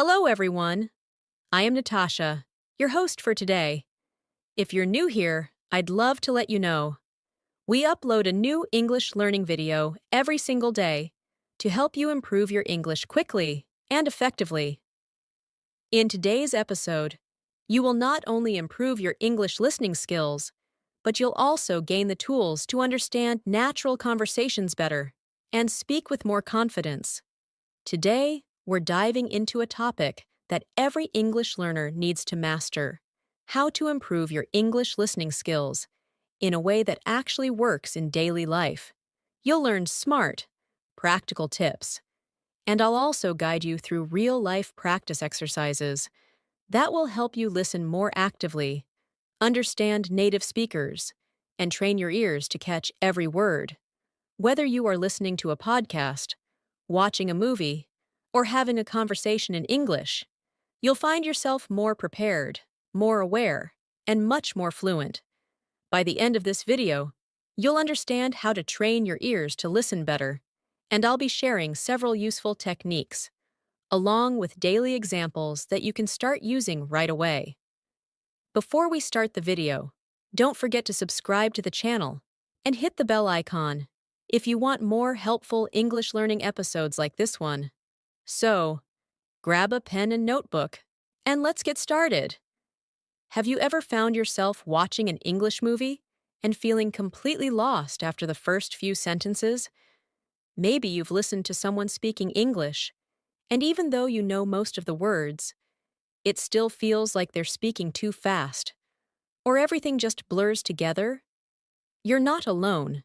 Hello, everyone. I am Natasha, your host for today. If you're new here, I'd love to let you know we upload a new English learning video every single day to help you improve your English quickly and effectively. In today's episode, you will not only improve your English listening skills, but you'll also gain the tools to understand natural conversations better and speak with more confidence. Today, we're diving into a topic that every English learner needs to master: how to improve your English listening skills in a way that actually works in daily life. You'll learn smart, practical tips, and I'll also guide you through real-life practice exercises that will help you listen more actively, understand native speakers, and train your ears to catch every word. Whether you are listening to a podcast, watching a movie, or having a conversation in English, you'll find yourself more prepared, more aware, and much more fluent. By the end of this video, you'll understand how to train your ears to listen better, and I'll be sharing several useful techniques, along with daily examples that you can start using right away. Before we start the video, don't forget to subscribe to the channel and hit the bell icon if you want more helpful English learning episodes like this one. So, grab a pen and notebook, and let's get started. Have you ever found yourself watching an English movie and feeling completely lost after the first few sentences? Maybe you've listened to someone speaking English, and even though you know most of the words, it still feels like they're speaking too fast, or everything just blurs together. You're not alone.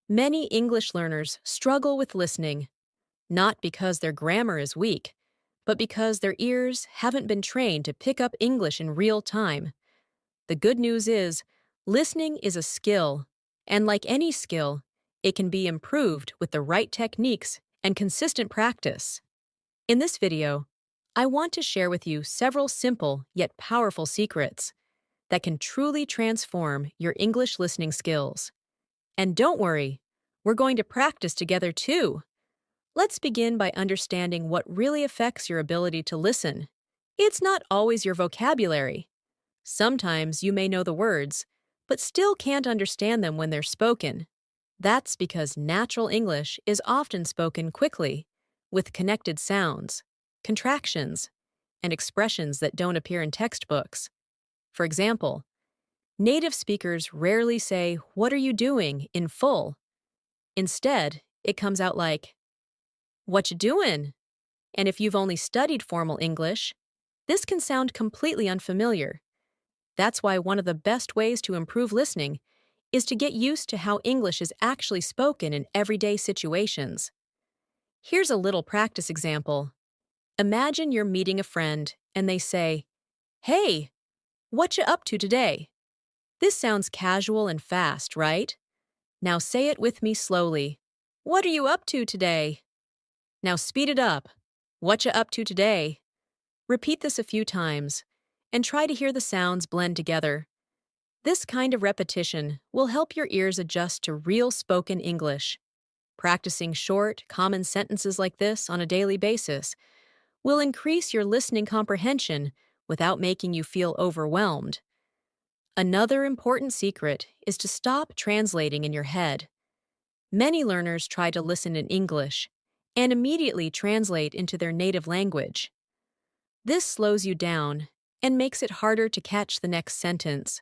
Many English learners struggle with listening, not because their grammar is weak, but because their ears haven't been trained to pick up English in real time. The good news is, listening is a skill, and like any skill, it can be improved with the right techniques and consistent practice. In this video, I want to share with you several simple yet powerful secrets that can truly transform your English listening skills. And don't worry, we're going to practice together too. Let's begin by understanding what really affects your ability to listen. It's not always your vocabulary. Sometimes you may know the words, but still can't understand them when they're spoken. That's because natural English is often spoken quickly, with connected sounds, contractions, and expressions that don't appear in textbooks. For example, native speakers rarely say, "What are you doing?" in full. Instead, it comes out like, "What you doing?" And if you've only studied formal English, this can sound completely unfamiliar. That's why one of the best ways to improve listening is to get used to how English is actually spoken in everyday situations. Here's a little practice example. Imagine you're meeting a friend and they say, "Hey, what you up to today?" This sounds casual and fast, right? Now say it with me slowly. "What are you up to today?" Now speed it up. "What you up to today?" Repeat this a few times, and try to hear the sounds blend together. This kind of repetition will help your ears adjust to real spoken English. Practicing short, common sentences like this on a daily basis will increase your listening comprehension without making you feel overwhelmed. Another important secret is to stop translating in your head. Many learners try to listen in English and immediately translate into their native language. This slows you down and makes it harder to catch the next sentence.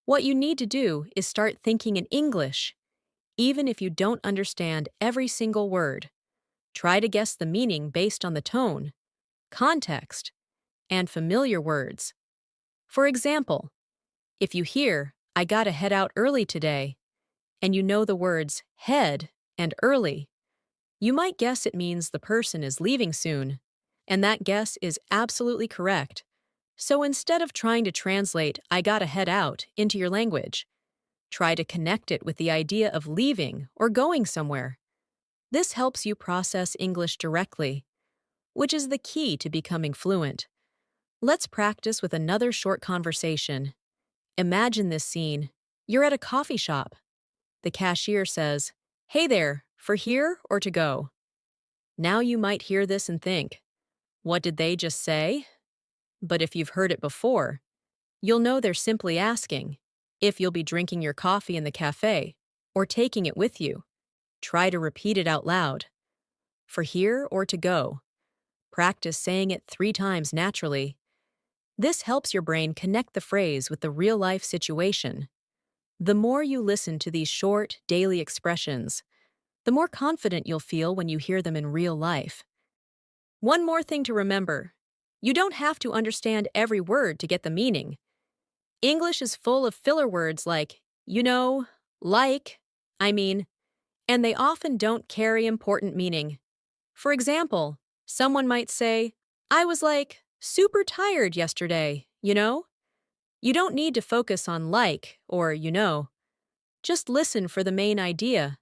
What you need to do is start thinking in English, even if you don't understand every single word. Try to guess the meaning based on the tone, context, and familiar words. For example, if you hear, "I gotta head out early today," and you know the words head and early, you might guess it means the person is leaving soon, and that guess is absolutely correct. So instead of trying to translate "I gotta head out" into your language, try to connect it with the idea of leaving or going somewhere. This helps you process English directly, which is the key to becoming fluent. Let's practice with another short conversation. Imagine this scene. You're at a coffee shop. The cashier says, "Hey there, for here or to go?" Now you might hear this and think, What did they just say? But if you've heard it before, you'll know they're simply asking if you'll be drinking your coffee in the cafe or taking it with you. Try to repeat it out loud. For here or to go, practice saying it 3 times naturally. This helps your brain connect the phrase with the real-life situation. The more you listen to these short, daily expressions, the more confident you'll feel when you hear them in real life. One more thing to remember. You don't have to understand every word to get the meaning. English is full of filler words like, like, I mean, and they often don't carry important meaning. For example, someone might say, I was super tired yesterday. You don't need to focus on or. Just listen for the main idea.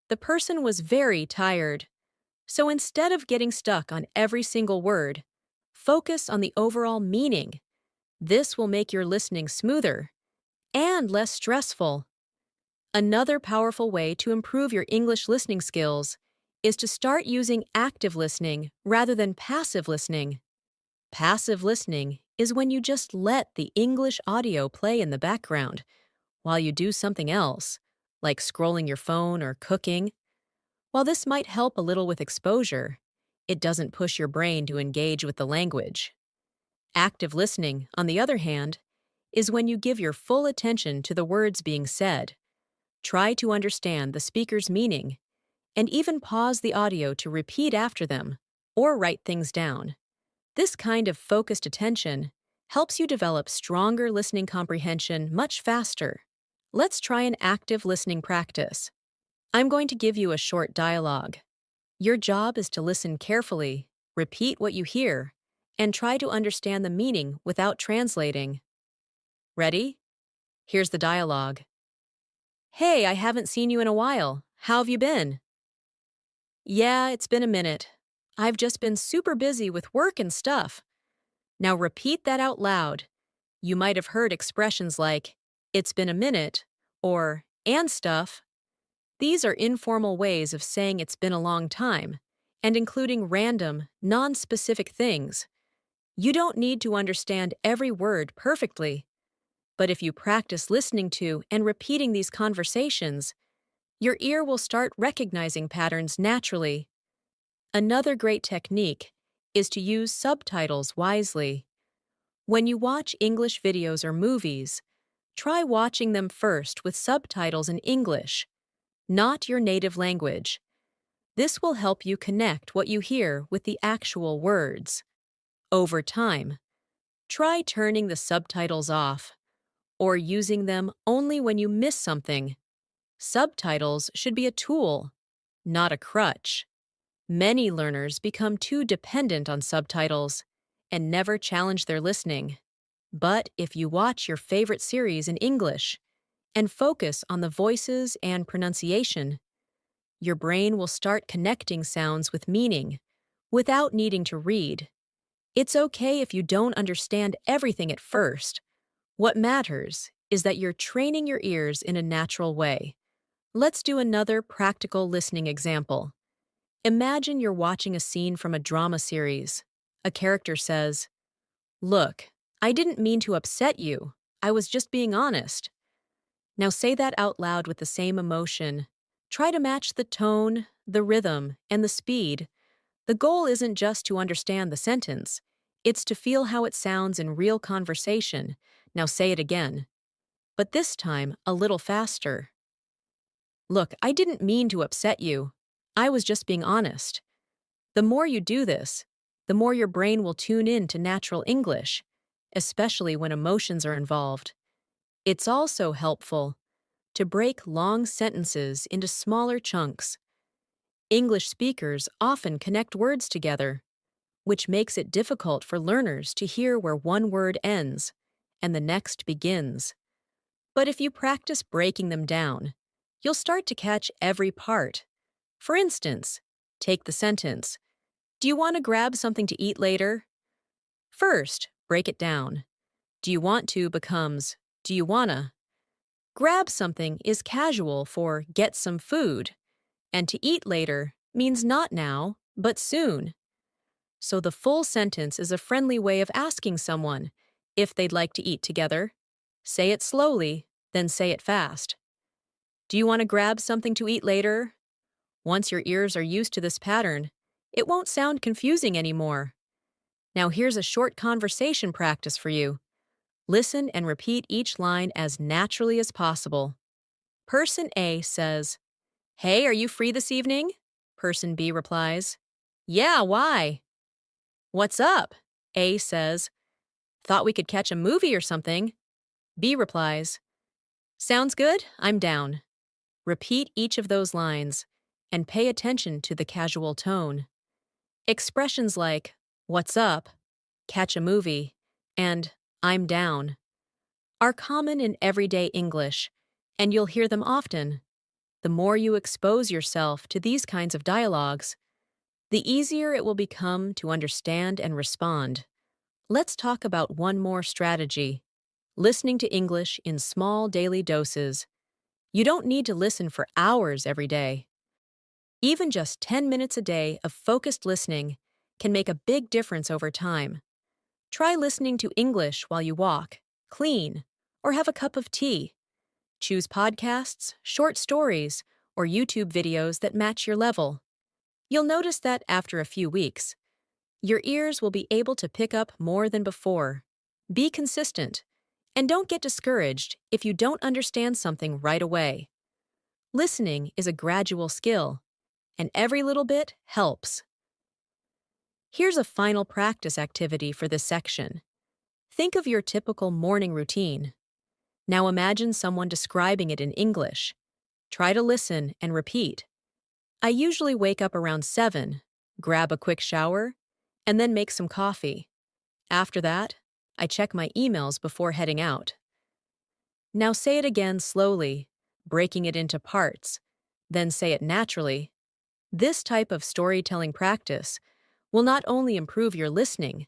The person was very tired. So instead of getting stuck on every single word, focus on the overall meaning. This will make your listening smoother and less stressful. Another powerful way to improve your English listening skills is to start using active listening rather than passive listening. Passive listening is when you just let the English audio play in the background while you do something else, like scrolling your phone or cooking. While this might help a little with exposure, it doesn't push your brain to engage with the language. Active listening, on the other hand, is when you give your full attention to the words being said. Try to understand the speaker's meaning, and even pause the audio to repeat after them or write things down. This kind of focused attention helps you develop stronger listening comprehension much faster. Let's try an active listening practice. I'm going to give you a short dialogue. Your job is to listen carefully, repeat what you hear, and try to understand the meaning without translating. Ready? Here's the dialogue. Hey, I haven't seen you in a while. How have you been? Yeah, it's been a minute. I've just been super busy with work and stuff. Now repeat that out loud. You might have heard expressions like, it's been a minute, or, and stuff. These are informal ways of saying it's been a long time, and including random, non-specific things. You don't need to understand every word perfectly. But if you practice listening to and repeating these conversations, your ear will start recognizing patterns naturally. Another great technique is to use subtitles wisely. When you watch English videos or movies, try watching them first with subtitles in English, not your native language. This will help you connect what you hear with the actual words. Over time, try turning the subtitles off or using them only when you miss something. Subtitles should be a tool, not a crutch. Many learners become too dependent on subtitles and never challenge their listening. But if you watch your favorite series in English and focus on the voices and pronunciation, your brain will start connecting sounds with meaning without needing to read. It's okay if you don't understand everything at first. What matters is that you're training your ears in a natural way. Let's do another practical listening example. Imagine you're watching a scene from a drama series. A character says, Look, I didn't mean to upset you. I was just being honest. Now say that out loud with the same emotion. Try to match the tone, the rhythm, and the speed. The goal isn't just to understand the sentence. It's to feel how it sounds in real conversation. Now say it again. But this time, a little faster. Look, I didn't mean to upset you. I was just being honest. The more you do this, the more your brain will tune in to natural English, especially when emotions are involved. It's also helpful to break long sentences into smaller chunks. English speakers often connect words together, which makes it difficult for learners to hear where one word ends and the next begins. But if you practice breaking them down, you'll start to catch every part. For instance, take the sentence, Do you want to grab something to eat later? First, break it down. Do you want to becomes, do you wanna? Grab something is casual for get some food, and to eat later means not now, but soon. So the full sentence is a friendly way of asking someone if they'd like to eat together. Say it slowly, then say it fast. Do you want to grab something to eat later? Once your ears are used to this pattern, it won't sound confusing anymore. Now here's a short conversation practice for you. Listen and repeat each line as naturally as possible. Person A says, "Hey, are you free this evening?" Person B replies, "Yeah, why?" "What's up?" A says, "Thought we could catch a movie or something." B replies, "Sounds good, I'm down." Repeat each of those lines and pay attention to the casual tone. Expressions like, "What's up?" "Catch a movie," and "I'm down" are common in everyday English, and you'll hear them often. The more you expose yourself to these kinds of dialogues, the easier it will become to understand and respond. Let's talk about one more strategy: listening to English in small daily doses. You don't need to listen for hours every day. Even just 10 minutes a day of focused listening can make a big difference over time. Try listening to English while you walk, clean, or have a cup of tea. Choose podcasts, short stories, or YouTube videos that match your level. You'll notice that after a few weeks, your ears will be able to pick up more than before. Be consistent, and don't get discouraged if you don't understand something right away. Listening is a gradual skill, and every little bit helps. Here's a final practice activity for this section. Think of your typical morning routine. Now imagine someone describing it in English. Try to listen and repeat. I usually wake up around 7, grab a quick shower, and then make some coffee. After that, I check my emails before heading out. Now say it again slowly, breaking it into parts, then say it naturally. This type of storytelling practice will not only improve your listening,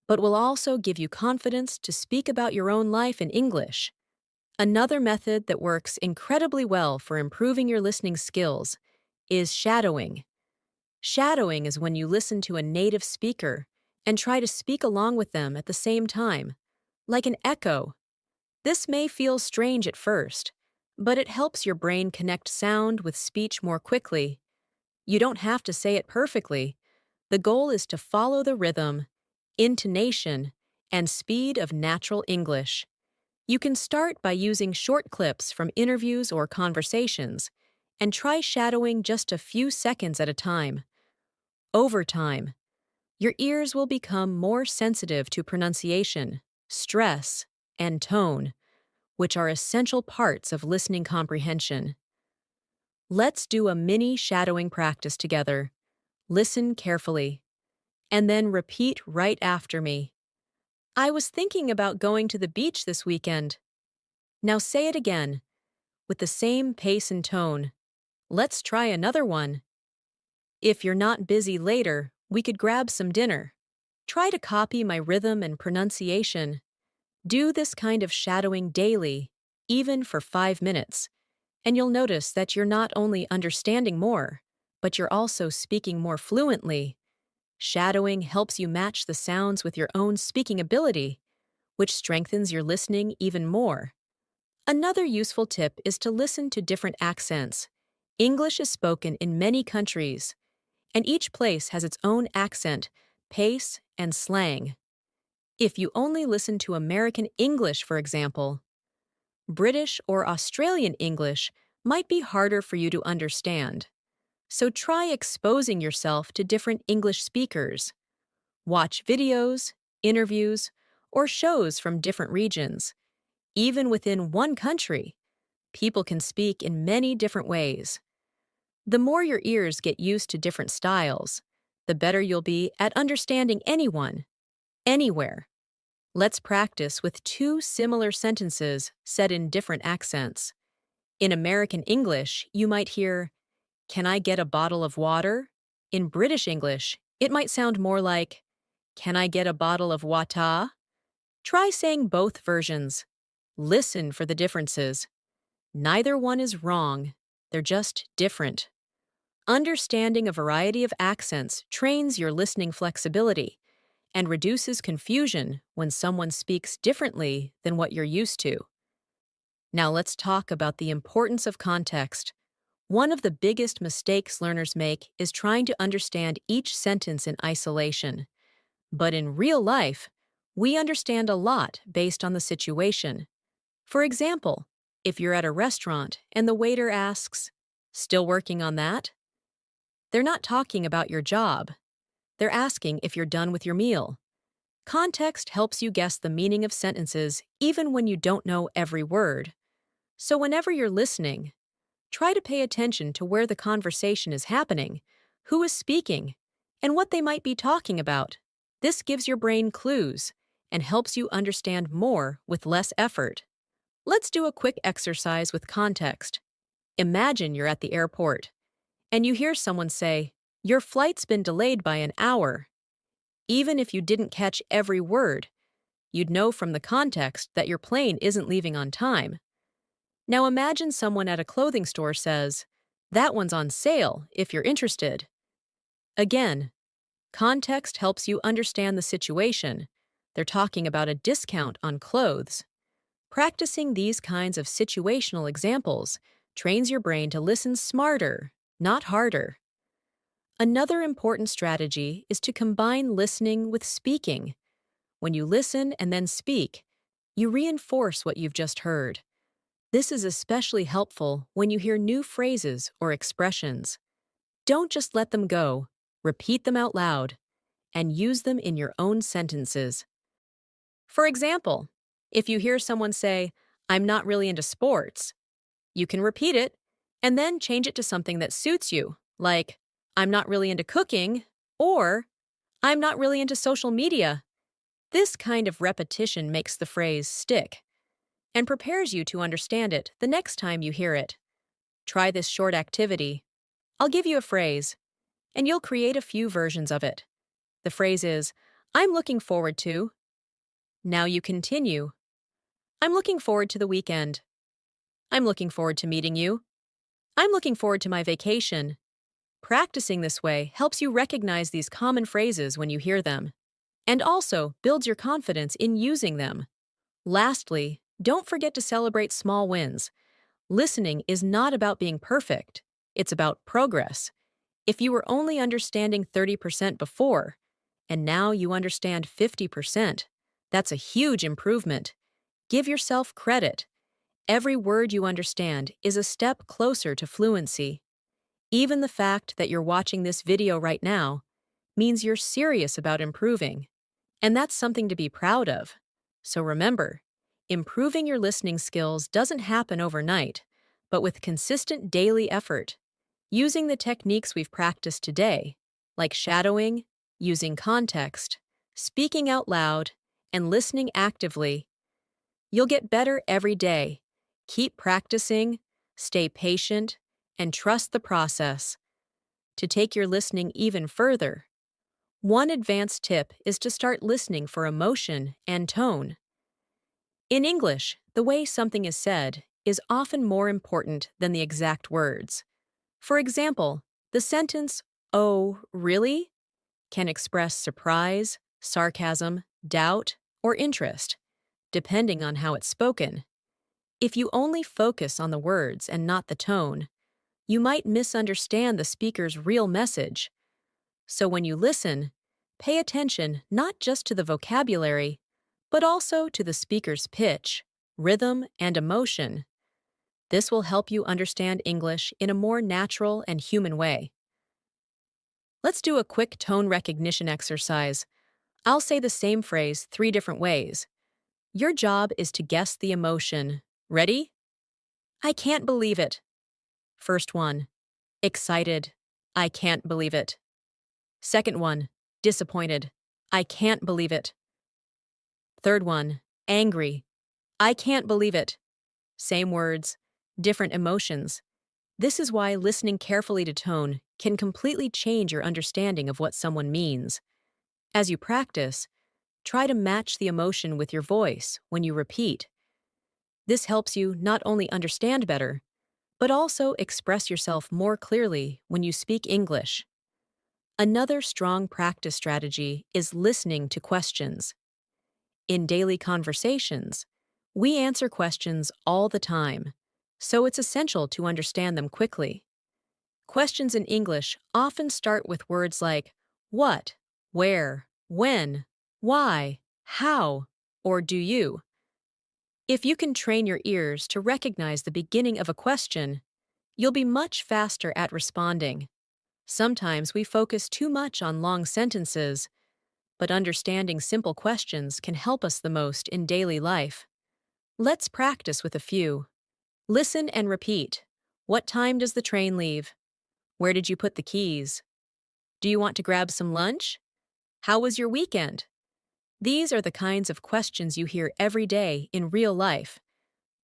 but will also give you confidence to speak about your own life in English. Another method that works incredibly well for improving your listening skills is shadowing. Shadowing is when you listen to a native speaker and try to speak along with them at the same time, like an echo. This may feel strange at first, but it helps your brain connect sound with speech more quickly. You don't have to say it perfectly. The goal is to follow the rhythm, intonation, and speed of natural English. You can start by using short clips from interviews or conversations, and try shadowing just a few seconds at a time. Over time, your ears will become more sensitive to pronunciation, stress, and tone, which are essential parts of listening comprehension. Let's do a mini shadowing practice together. Listen carefully, and then repeat right after me. I was thinking about going to the beach this weekend. Now say it again, with the same pace and tone. Let's try another one. If you're not busy later, we could grab some dinner. Try to copy my rhythm and pronunciation. Do this kind of shadowing daily, even for 5 minutes, and you'll notice that you're not only understanding more, but you're also speaking more fluently. Shadowing helps you match the sounds with your own speaking ability, which strengthens your listening even more. Another useful tip is to listen to different accents. English is spoken in many countries, and each place has its own accent, pace, and slang. If you only listen to American English, for example, British or Australian English might be harder for you to understand. So try exposing yourself to different English speakers. Watch videos, interviews, or shows from different regions. Even within one country, people can speak in many different ways. The more your ears get used to different styles, the better you'll be at understanding anyone, anywhere. Let's practice with two similar sentences said in different accents. In American English, you might hear, "Can I get a bottle of water?" In British English, it might sound more like, "Can I get a bottle of water?" Try saying both versions. Listen for the differences. Neither one is wrong, they're just different. Understanding a variety of accents trains your listening flexibility and reduces confusion when someone speaks differently than what you're used to. Now let's talk about the importance of context. One of the biggest mistakes learners make is trying to understand each sentence in isolation. But in real life, we understand a lot based on the situation. For example, if you're at a restaurant and the waiter asks, "Still working on that?" They're not talking about your job. They're asking if you're done with your meal. Context helps you guess the meaning of sentences even when you don't know every word. So whenever you're listening, try to pay attention to where the conversation is happening, who is speaking, and what they might be talking about. This gives your brain clues and helps you understand more with less effort. Let's do a quick exercise with context. Imagine you're at the airport and you hear someone say, "Your flight's been delayed by an hour." Even if you didn't catch every word, you'd know from the context that your plane isn't leaving on time. Now imagine someone at a clothing store says, "That one's on sale if you're interested." Again, context helps you understand the situation. They're talking about a discount on clothes. Practicing these kinds of situational examples trains your brain to listen smarter, not harder. Another important strategy is to combine listening with speaking. When you listen and then speak, you reinforce what you've just heard. This is especially helpful when you hear new phrases or expressions. Don't just let them go, repeat them out loud, and use them in your own sentences. For example, if you hear someone say, "I'm not really into sports," you can repeat it and then change it to something that suits you, like, "I'm not really into cooking," or "I'm not really into social media." This kind of repetition makes the phrase stick and prepares you to understand it the next time you hear it. Try this short activity. I'll give you a phrase, and you'll create a few versions of it. The phrase is, "I'm looking forward to." Now you continue. "I'm looking forward to the weekend." "I'm looking forward to meeting you." "I'm looking forward to my vacation." Practicing this way helps you recognize these common phrases when you hear them, and also builds your confidence in using them. Lastly, don't forget to celebrate small wins. Listening is not about being perfect, it's about progress. If you were only understanding 30% before, and now you understand 50%, that's a huge improvement. Give yourself credit. Every word you understand is a step closer to fluency. Even the fact that you're watching this video right now means you're serious about improving, and that's something to be proud of. So remember, improving your listening skills doesn't happen overnight, but with consistent daily effort. Using the techniques we've practiced today, like shadowing, using context, speaking out loud, and listening actively, you'll get better every day. Keep practicing, stay patient, and trust the process. To take your listening even further, one advanced tip is to start listening for emotion and tone. In English, the way something is said is often more important than the exact words. For example, the sentence, "Oh, really?" can express surprise, sarcasm, doubt, or interest, depending on how it's spoken. If you only focus on the words and not the tone, you might misunderstand the speaker's real message. So when you listen, pay attention not just to the vocabulary, but also to the speaker's pitch, rhythm, and emotion. This will help you understand English in a more natural and human way. Let's do a quick tone recognition exercise. I'll say the same phrase 3 different ways. Your job is to guess the emotion. Ready? "I can't believe it." First one. Excited. "I can't believe it." Second one. Disappointed. "I can't believe it." Third one. Angry. "I can't believe it." Same words, different emotions. This is why listening carefully to tone can completely change your understanding of what someone means. As you practice, try to match the emotion with your voice when you repeat. This helps you not only understand better, but also express yourself more clearly when you speak English. Another strong practice strategy is listening to questions. In daily conversations, we answer questions all the time, so it's essential to understand them quickly. Questions in English often start with words like what, where, when, why, how, or do you. If you can train your ears to recognize the beginning of a question, you'll be much faster at responding. Sometimes we focus too much on long sentences, but understanding simple questions can help us the most in daily life. Let's practice with a few. Listen and repeat. What time does the train leave? Where did you put the keys? Do you want to grab some lunch? How was your weekend? These are the kinds of questions you hear every day in real life.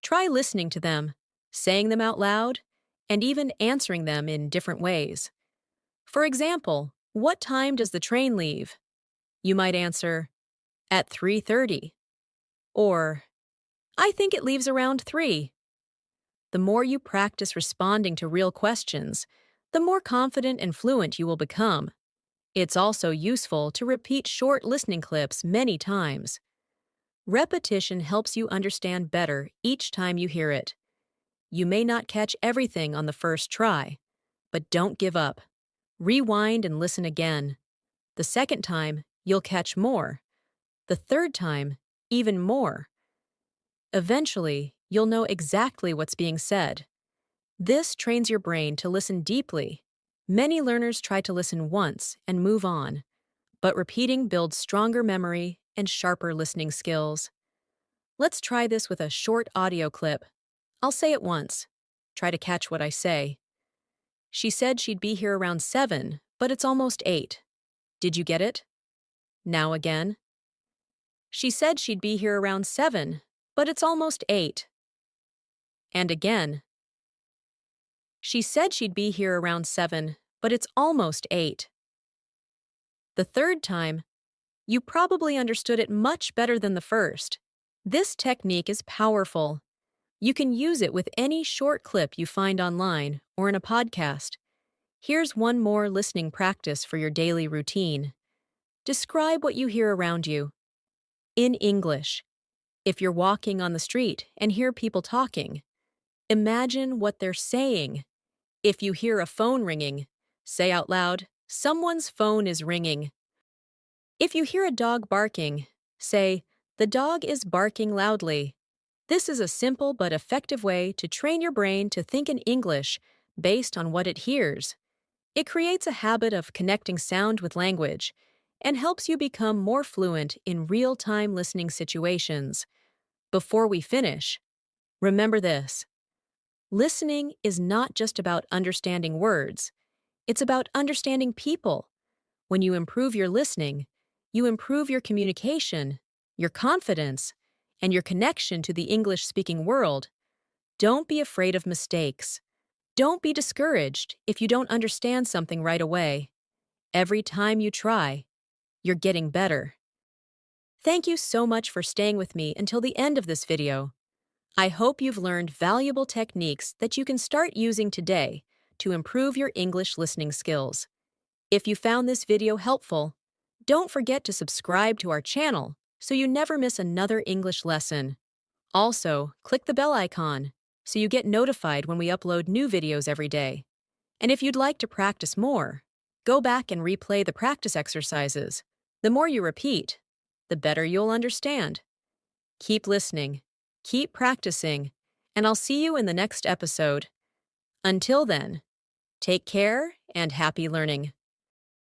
Try listening to them, saying them out loud, and even answering them in different ways. For example, what time does the train leave? You might answer, at 3:30. Or, I think it leaves around 3. The more you practice responding to real questions, the more confident and fluent you will become. It's also useful to repeat short listening clips many times. Repetition helps you understand better each time you hear it. You may not catch everything on the first try, but don't give up. Rewind and listen again. The second time, you'll catch more. The third time, even more. Eventually, you'll know exactly what's being said. This trains your brain to listen deeply. Many learners try to listen once and move on, but repeating builds stronger memory and sharper listening skills. Let's try this with a short audio clip. I'll say it once. Try to catch what I say. She said she'd be here around 7, but it's almost 8. Did you get it? Now again. She said she'd be here around 7, but it's almost 8. And again. She said she'd be here around 7, but it's almost 8. The third time, you probably understood it much better than the first. This technique is powerful. You can use it with any short clip you find online or in a podcast. Here's one more listening practice for your daily routine. Describe what you hear around you. In English, if you're walking on the street and hear people talking, imagine what they're saying. If you hear a phone ringing, say out loud, someone's phone is ringing. If you hear a dog barking, say, the dog is barking loudly. This is a simple but effective way to train your brain to think in English based on what it hears. It creates a habit of connecting sound with language and helps you become more fluent in real-time listening situations. Before we finish, remember this. Listening is not just about understanding words. It's about understanding people. When you improve your listening, you improve your communication, your confidence, and your connection to the English-speaking world. Don't be afraid of mistakes. Don't be discouraged if you don't understand something right away. Every time you try, you're getting better. Thank you so much for staying with me until the end of this video. I hope you've learned valuable techniques that you can start using today to improve your English listening skills. If you found this video helpful, don't forget to subscribe to our channel so you never miss another English lesson. Also, click the bell icon so you get notified when we upload new videos every day. And if you'd like to practice more, go back and replay the practice exercises. The more you repeat, the better you'll understand. Keep listening, keep practicing, and I'll see you in the next episode. Until then, take care and happy learning.